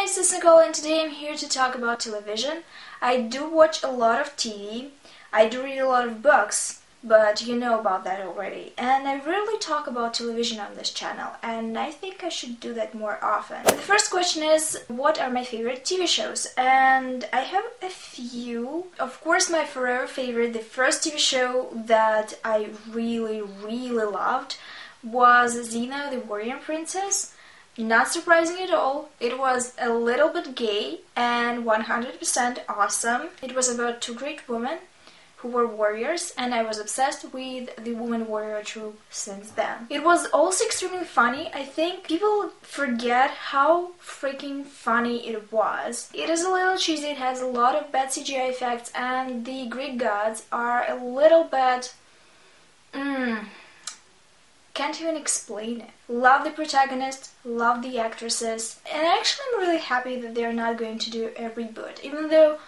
guys, this is Nicole and today I'm here to talk about television. I do watch a lot of TV, I do read a lot of books, but you know about that already. And I rarely talk about television on this channel, and I think I should do that more often. The first question is, what are my favorite TV shows? And I have a few. Of course, my forever favorite, the first TV show that I really loved was Xena the Warrior Princess. Not surprising at all. It was a little bit gay and 100% awesome. It was about two great women who were warriors, and I was obsessed with the woman warrior trope since then. It was also extremely funny. I think people forget how freaking funny it was. It is a little cheesy, it has a lot of bad CGI effects, and the Greek gods are a little bit... can't even explain it. Love the protagonist, love the actresses, and actually I'm really happy that they're not going to do a reboot, even though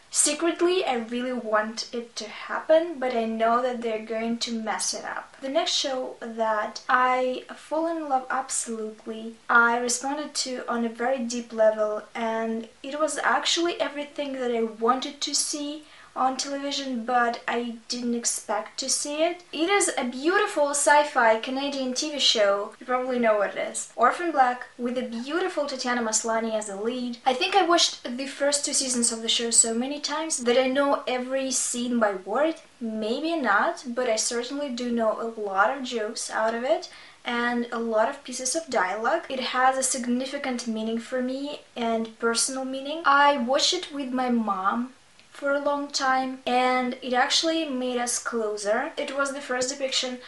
secretly I really want it to happen, but I know that they're going to mess it up. The next show that I fall in love absolutely, I responded to on a very deep level, and it was actually everything that I wanted to see on television, but I didn't expect to see it. It is a beautiful sci-fi Canadian TV show. You probably know what it is. Orphan Black, with the beautiful Tatiana Maslany as the lead. I think I watched the first 2 seasons of the show so many times that I know every scene by word. Maybe not, but I certainly do know a lot of jokes out of it and a lot of pieces of dialogue. It has a significant meaning for me and personal meaning. I watched it with my mom for a long time, and it actually made us closer. It was the first depiction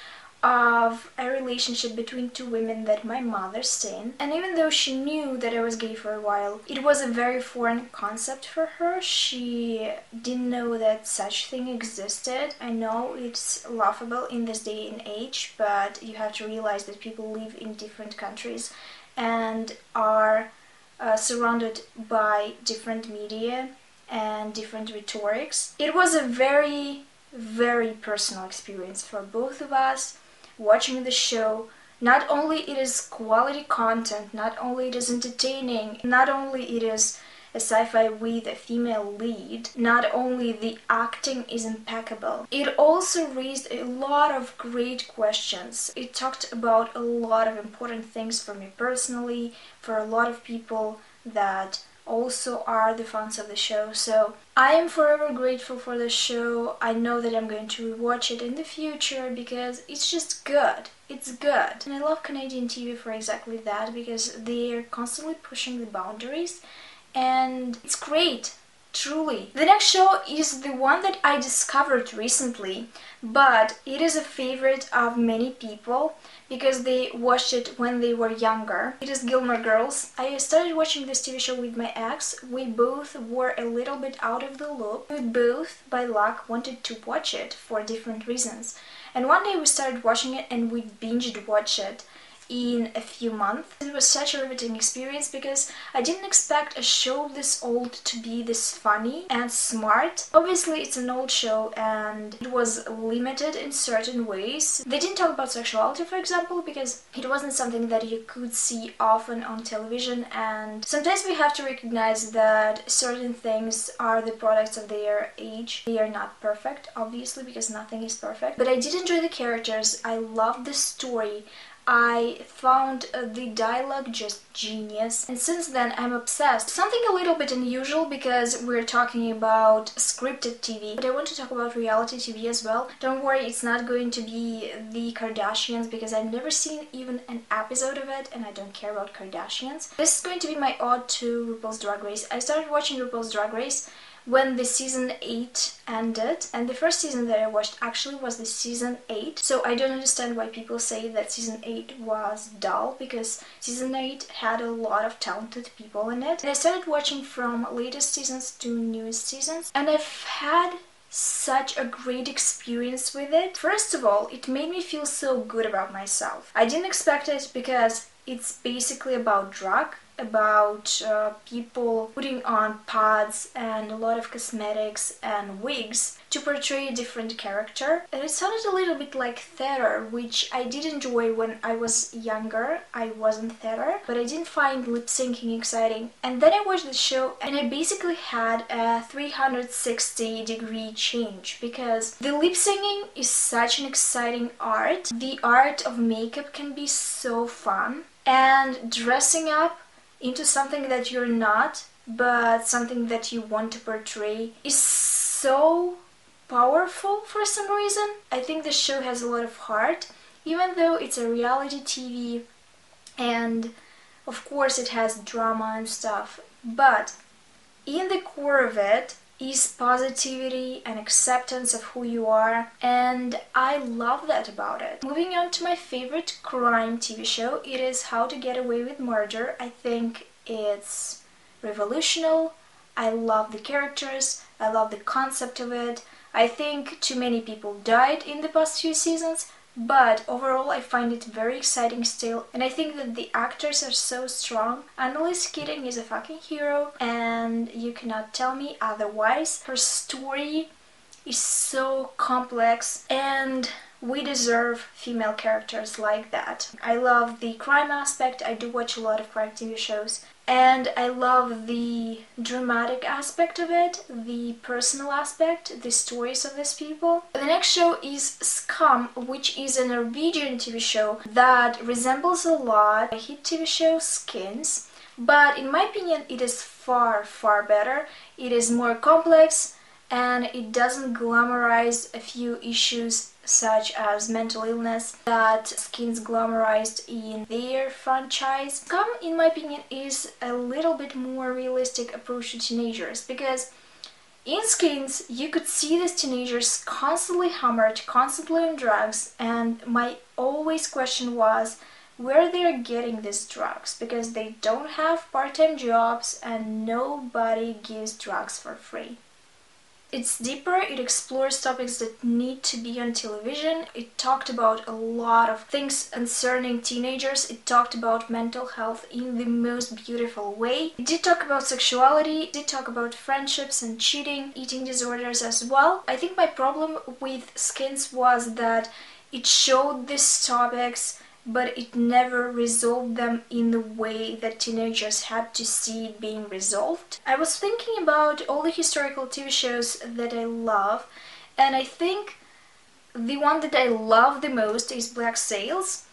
of a relationship between 2 women that my mother seen, and even though she knew that I was gay for a while, it was a very foreign concept for her. She didn't know that such thing existed. I know it's laughable in this day and age, but you have to realize that people live in different countries and are surrounded by different media and different rhetorics. It was a very personal experience for both of us watching the show. Not only it is quality content, not only it is entertaining, not only it is a sci-fi with a female lead, not only the acting is impeccable, it also raised a lot of great questions. It talked about a lot of important things for me personally, for a lot of people that also are the fans of the show. So I am forever grateful for the show. I know that I'm going to rewatch it in the future because it's just good. It's good. And I love Canadian TV for exactly that, because they're constantly pushing the boundaries and it's great. Truly. The next show is the one that I discovered recently, but it is a favorite of many people because they watched it when they were younger. It is Gilmore Girls. I started watching this TV show with my ex. We both were a little bit out of the loop. We both, by luck, wanted to watch it for different reasons. And one day we started watching it and we binged watched it in a few months. It was such a riveting experience because I didn't expect a show this old to be this funny and smart. Obviously it's an old show and it was limited in certain ways. They didn't talk about sexuality, for example, because it wasn't something that you could see often on television, and sometimes we have to recognize that certain things are the products of their age. They are not perfect, obviously, because nothing is perfect. But I did enjoy the characters, I loved the story, I found the dialogue just genius, and since then I'm obsessed. Something a little bit unusual because we're talking about scripted TV, but I want to talk about reality TV as well. Don't worry, it's not going to be the Kardashians because I've never seen even an episode of it and I don't care about Kardashians. This is going to be my ode to RuPaul's Drag Race. I started watching RuPaul's Drag Race when the season 8 ended, and the first season that I watched actually was the season 8, so I don't understand why people say that season 8 was dull, because season 8 had a lot of talented people in it. And I started watching from latest seasons to newest seasons, and I've had such a great experience with it. First of all, it made me feel so good about myself. I didn't expect it because it's basically about drag. about people putting on pads and a lot of cosmetics and wigs to portray a different character. And it sounded a little bit like theater, which I did enjoy when I was younger. I wasn't theater, but I didn't find lip syncing exciting. And then I watched the show and I basically had a 360-degree change, because the lip syncing is such an exciting art. The art of makeup can be so fun, and dressing up into something that you're not, but something that you want to portray, is so powerful for some reason. I think the show has a lot of heart, even though it's a reality TV, and of course it has drama and stuff, but in the core of it is positivity and acceptance of who you are, and I love that about it. Moving on to my favorite crime TV show, it is How to Get Away with Murder. I think it's revolutionary. I love the characters, I love the concept of it. I think too many people died in the past few seasons, but overall I find it very exciting still, and I think that the actors are so strong. Annalise Keating is a fucking hero, and you cannot tell me otherwise. Her story is so complex, and we deserve female characters like that. I love the crime aspect. I do watch a lot of crime TV shows, and I love the dramatic aspect of it, the personal aspect, the stories of these people. The next show is Scum, which is a Norwegian TV show that resembles a lot a hit TV show Skins, but in my opinion it is far, far better. It is more complex, and it doesn't glamorize a few issues such as mental illness that Skins glamorized in their franchise. Scum, in my opinion, is a little bit more realistic approach to teenagers, because in Skins you could see these teenagers constantly hammered, constantly on drugs, and my always question was where they're getting these drugs, because they don't have part-time jobs and nobody gives drugs for free. It's deeper, it explores topics that need to be on television. It talked about a lot of things concerning teenagers. It talked about mental health in the most beautiful way. It did talk about sexuality, it did talk about friendships and cheating, eating disorders as well. I think my problem with Skins was that it showed these topics, but it never resolved them in the way that teenagers had to see it being resolved. I was thinking about all the historical TV shows that I love, and I think the one that I love the most is Black Sails.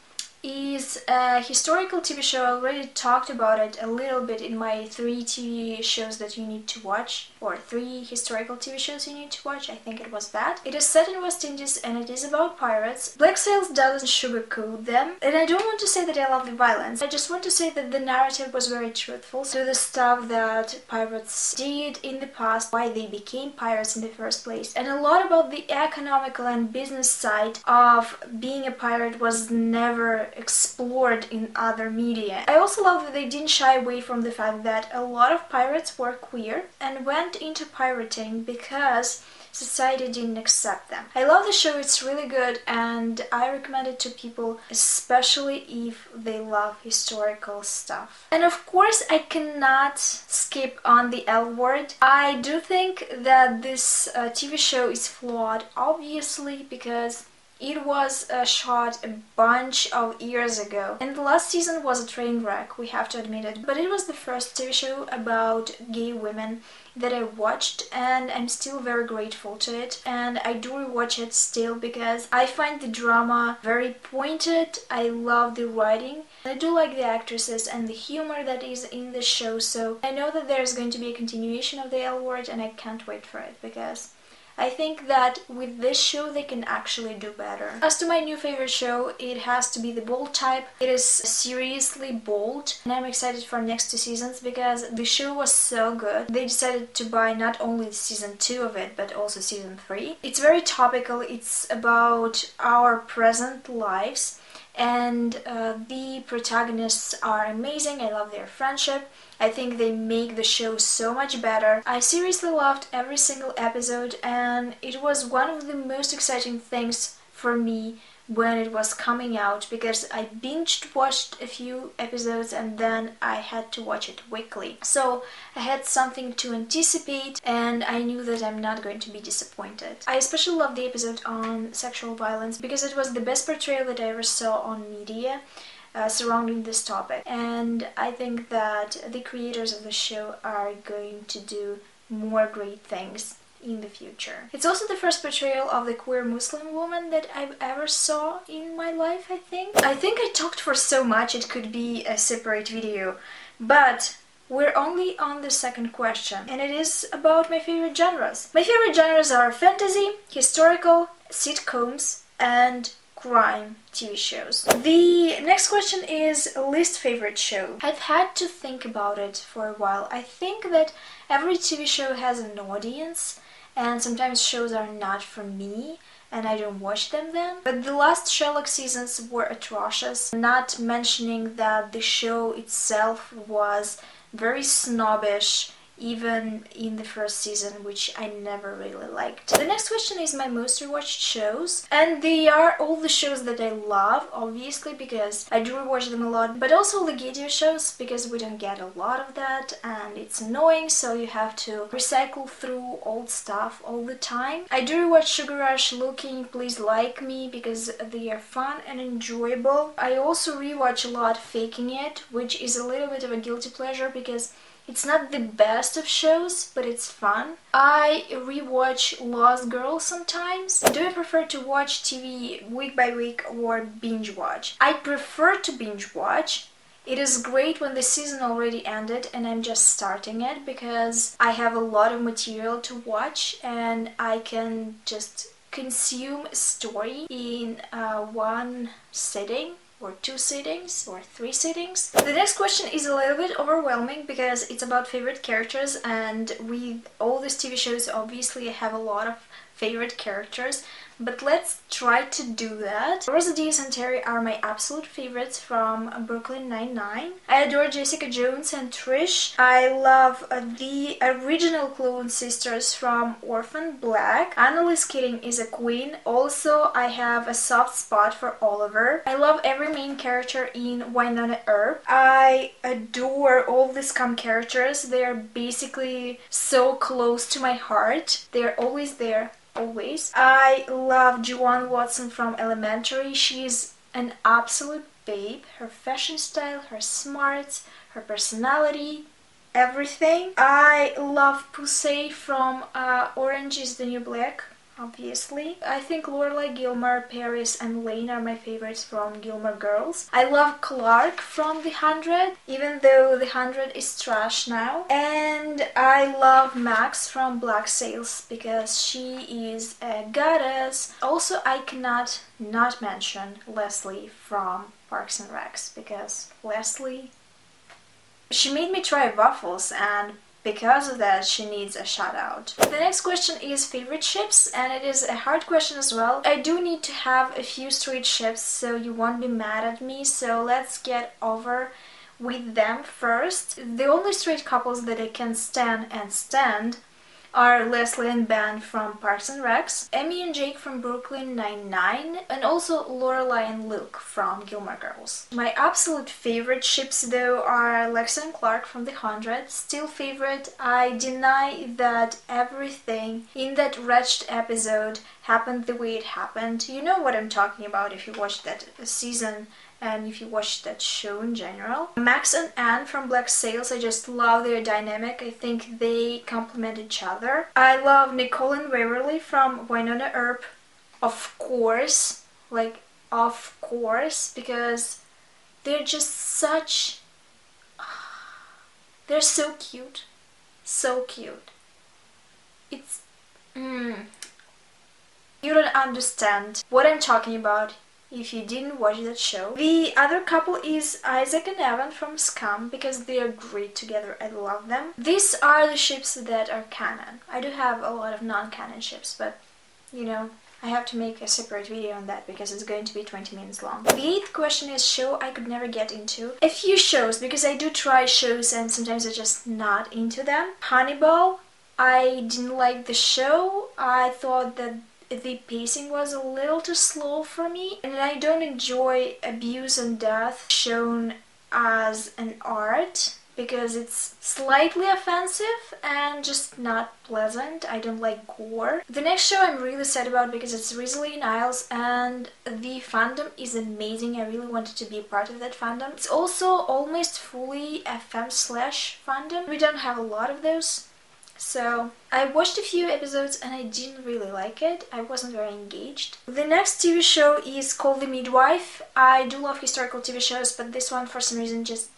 Is a historical TV show. I already talked about it a little bit in my 3 TV shows that you need to watch, or 3 historical TV shows you need to watch. I think it was that. It is set in West Indies and it is about pirates. Black Sails doesn't sugarcoat them, and I don't want to say that I love the violence. I just want to say that the narrative was very truthful to the stuff that pirates did in the past, why they became pirates in the first place, and a lot about the economical and business side of being a pirate was never explored in other media. I also love that they didn't shy away from the fact that a lot of pirates were queer and went into pirating because society didn't accept them. I love the show, it's really good, and I recommend it to people, especially if they love historical stuff. And of course I cannot skip on the L Word. I do think that this TV show is flawed, obviously, because it was shot a bunch of years ago, and the last season was a train wreck, we have to admit it. But it was the first TV show about gay women that I watched, and I'm still very grateful to it, and I do rewatch it still because I find the drama very pointed. I love the writing, I do like the actresses and the humor that is in the show, so I know that there's going to be a continuation of the L Word, and I can't wait for it because I think that with this show they can actually do better. As to my new favorite show, it has to be the bold type. It is seriously bold, and I'm excited for next 2 seasons because the show was so good. They decided to buy not only season 2 of it, but also season 3. It's very topical, it's about our present lives, and the protagonists are amazing. I love their friendship. I think they make the show so much better. I seriously loved every single episode, and it was one of the most exciting things for me when it was coming out because I binged watched a few episodes and then I had to watch it weekly. So I had something to anticipate and I knew that I'm not going to be disappointed. I especially loved the episode on sexual violence because it was the best portrayal that I ever saw on media surrounding this topic, and I think that the creators of the show are going to do more great things in the future. It's also the first portrayal of the queer Muslim woman that I've ever saw in my life, I think. I think I talked for so much it could be a separate video, but we're only on the second question, and it is about my favorite genres. My favorite genres are fantasy, historical, sitcoms, and crime TV shows. The next question is least favorite show. I've had to think about it for a while. I think that every TV show has an audience, and sometimes shows are not for me and I don't watch them then. But the last Sherlock seasons were atrocious, not mentioning that the show itself was very snobbish, even in the first season, which I never really liked. The next question is my most rewatched shows, and they are all the shows that I love, obviously, because I do rewatch them a lot, but also legadio shows, because we don't get a lot of that, and it's annoying, so you have to recycle through old stuff all the time. I do rewatch Sugar Rush, Looking, Please Like Me, because they are fun and enjoyable. I also rewatch a lot Faking It, which is a little bit of a guilty pleasure, because it's not the best of shows, but it's fun. I rewatch Lost Girl sometimes. Do I prefer to watch TV week by week or binge watch? I prefer to binge watch. It is great when the season already ended and I'm just starting it because I have a lot of material to watch and I can just consume a story in one sitting, or 2 sittings, or 3 sittings. The next question is a little bit overwhelming because it's about favorite characters, and with all these TV shows obviously I have a lot of favorite characters, but let's try to do that. Rosa Diaz and Terry are my absolute favorites from Brooklyn Nine-Nine. I adore Jessica Jones and Trish. I love the original clone sisters from Orphan Black. Annalise Keating is a queen. Also, I have a soft spot for Oliver. I love every main character in Winona Earp. I adore all the scum characters. They are basically so close to my heart. They're always there. Always. I love Juwan Watson from Elementary. She's an absolute babe. Her fashion style, her smarts, her personality, everything. I love Pusey from Orange is the New Black, obviously. I think Lorelai Gilmore, Paris, and Lane are my favorites from Gilmore Girls. I love Clark from The 100, even though The 100 is trash now. And I love Max from Black Sails because she is a goddess. Also, I cannot not mention Leslie from Parks and Recs because Leslie, she made me try waffles, and because of that, she needs a shout out. The next question is favorite ships, and it is a hard question as well. I do need to have a few straight ships, so you won't be mad at me, so let's get over with them first. The only straight couples that I can stand are Leslie and Ben from Parks and Recs, Amy and Jake from Brooklyn Nine-Nine, and also Lorelai and Luke from Gilmore Girls. My absolute favorite ships though are Lexa and Clark from The 100, still favorite. I deny that everything in that wretched episode happened the way it happened. You know what I'm talking about if you watched that season and if you watch that show in general. Max and Anne from Black Sails, I just love their dynamic. I think they complement each other. I love Nicole and Waverly from Winona Earp, of course, because they're just such... they're so cute. So cute. It's... You don't understand what I'm talking about if you didn't watch that show. The other couple is Isaac and Evan from Scum because they are great together. I love them. These are the ships that are canon. I do have a lot of non-canon ships, but you know, I have to make a separate video on that because it's going to be 20 minutes long. The 8th question is show I could never get into. A few shows, because I do try shows and sometimes I'm just not into them. Hannibal, I didn't like the show. I thought that the pacing was a little too slow for me, and I don't enjoy abuse and death shown as an art because it's slightly offensive and just not pleasant. I don't like gore. The next show I'm really sad about because it's recently in Isles and the fandom is amazing. I really wanted to be a part of that fandom. It's also almost fully a femme/fandom. We don't have a lot of those. So I watched a few episodes and I didn't really like it. I wasn't very engaged. The next TV show is called The Midwife. I do love historical TV shows, but this one for some reason just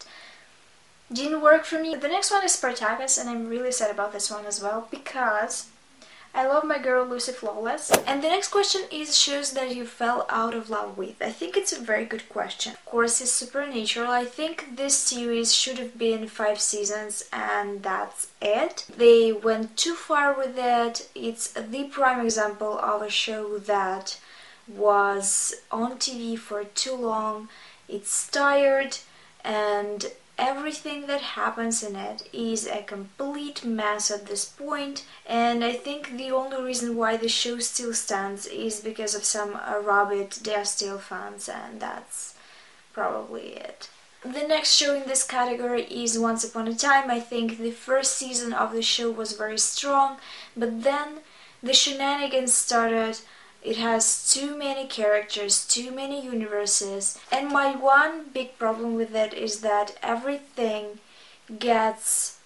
didn't work for me. The next one is Spartacus, and I'm really sad about this one as well because I love my girl Lucy Flawless. And the next question is shows that you fell out of love with. I think it's a very good question. Of course, it's Supernatural. I think this series should have been 5 seasons and that's it. They went too far with it. It's the prime example of a show that was on TV for too long. It's tired and everything that happens in it is a complete mess at this point, and I think the only reason why the show still stands is because of some rabid Still fans, and that's probably it. The next show in this category is Once Upon a Time. I think the first season of the show was very strong, but then the shenanigans started. It has too many characters, too many universes, and my one big problem with it is that everything gets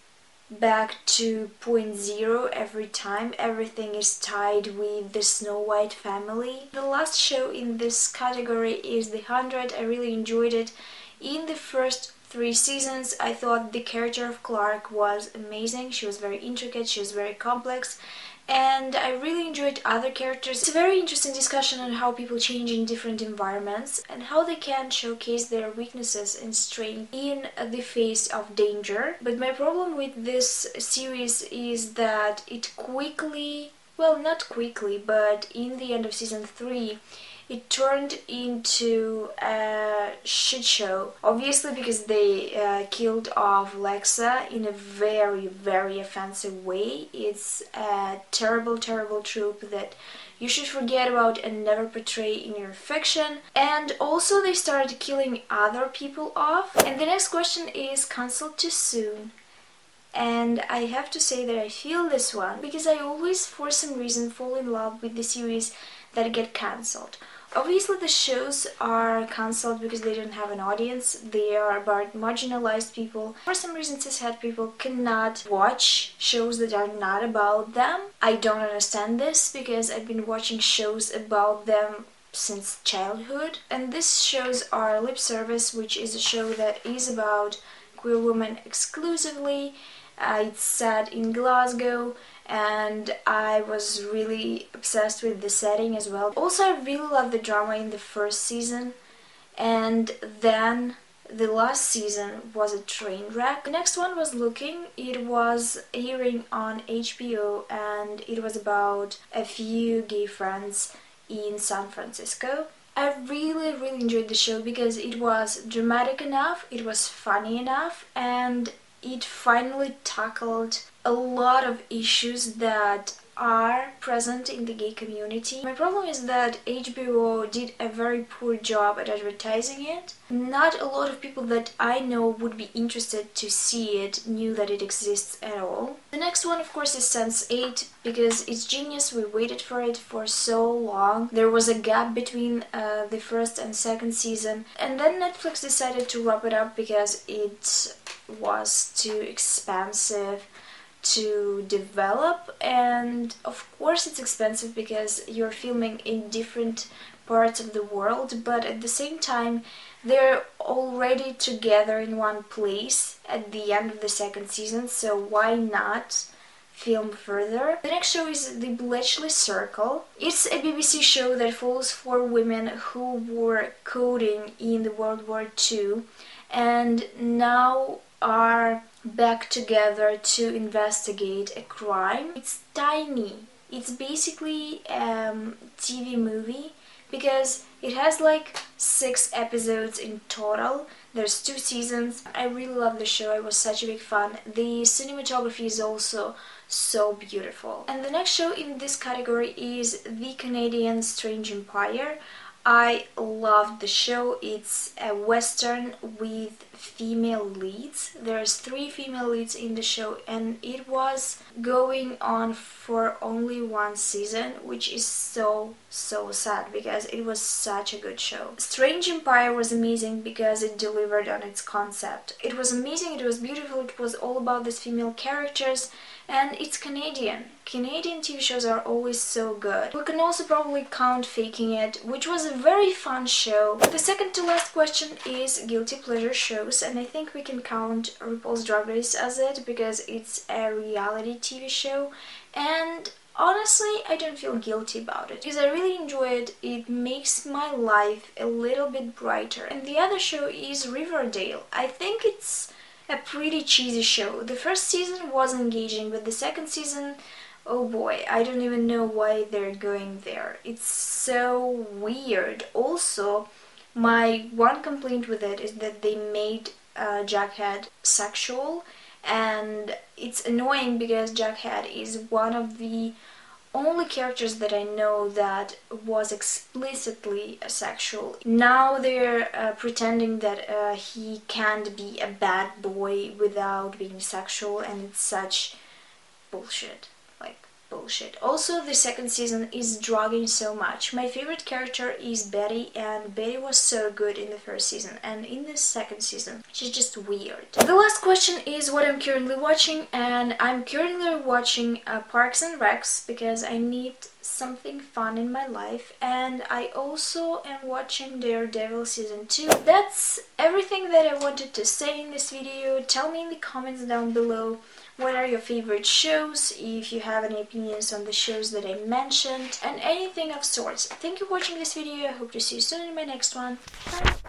back to point zero every time. Everything is tied with the Snow White family. The last show in this category is The 100. I really enjoyed it. In the first 3 seasons, I thought the character of Clark was amazing. She was very intricate, she was very complex, and I really enjoyed other characters. It's a very interesting discussion on how people change in different environments and how they can showcase their weaknesses and strength in the face of danger. But my problem with this series is that it quickly, well, not quickly, but in the end of season 3, it turned into a shit show. Obviously because they killed off Lexa in a very, very offensive way. It's a terrible, terrible trope that you should forget about and never portray in your fiction. And also they started killing other people off. And the next question is cancelled too soon. And I have to say that I feel this one because I always, for some reason, fall in love with the series that get cancelled. Obviously the shows are cancelled because they don't have an audience. They are about marginalized people. For some reason cishet people cannot watch shows that are not about them. I don't understand this because I've been watching shows about them since childhood. And these shows are Lip Service, which is a show that is about queer women exclusively. It's set in Glasgow, and I was really obsessed with the setting as well. Also, I really love the drama in the first season, and then the last season was a train wreck. The next one was Looking. It was airing on HBO, and it was about a few gay friends in San Francisco. I really, really enjoyed the show because it was dramatic enough, it was funny enough, and it finally tackled a lot of issues that are present in the gay community. My problem is that HBO did a very poor job at advertising it. Not a lot of people that I know would be interested to see it knew that it exists at all. The next one, of course, is Sense8 because it's genius. We waited for it for so long. There was a gap between the first and second season, and then Netflix decided to wrap it up because it was too expensive to develop, and of course it's expensive because you're filming in different parts of the world, but at the same time they're already together in one place at the end of the second season, so why not film further? The next show is The Bletchley Circle. It's a BBC show that follows 4 women who were coding in the World War II and now are back together to investigate a crime. It's tiny. It's basically a TV movie because It has like 6 episodes in total. There's 2 seasons. I really love the show. I was such a big fan. The cinematography is also so beautiful. And the next show in this category is the Canadian Strange Empire. I loved the show. It's a western with female leads. There's 3 female leads in the show, and it was going on for only 1 season, which is so sad because it was such a good show. Strange Empire was amazing because it delivered on its concept. It was amazing, it was beautiful, it was all about these female characters, and it's Canadian. Canadian TV shows are always so good. We can also probably count Faking It, which was a very fun show. The second to last question is guilty pleasure shows, and I think we can count RuPaul's Drag Race as it because it's a reality TV show, and honestly, I don't feel guilty about it because I really enjoy it. It makes my life a little bit brighter. And the other show is Riverdale. I think it's a pretty cheesy show. The first season was engaging, but the second season, oh boy, I don't even know why they're going there. It's so weird. Also, my one complaint with it is that they made Jughead sexual, and it's annoying because Jughead is one of the only characters that I know that was explicitly sexual. Now they're pretending that he can't be a bad boy without being sexual, and it's such bullshit. Like, bullshit. Also, the second season is dragging so much. My favorite character is Betty, and Betty was so good in the first season, and in the second season she's just weird. The last question is what I'm currently watching, and I'm currently watching Parks and Recs because I need something fun in my life, and I also am watching Daredevil season 2. That's everything that I wanted to say in this video. Tell me in the comments down below what are your favorite shows, if you have any opinions on the shows that I mentioned, and anything of sorts. Thank you for watching this video. I hope to see you soon in my next one. Bye!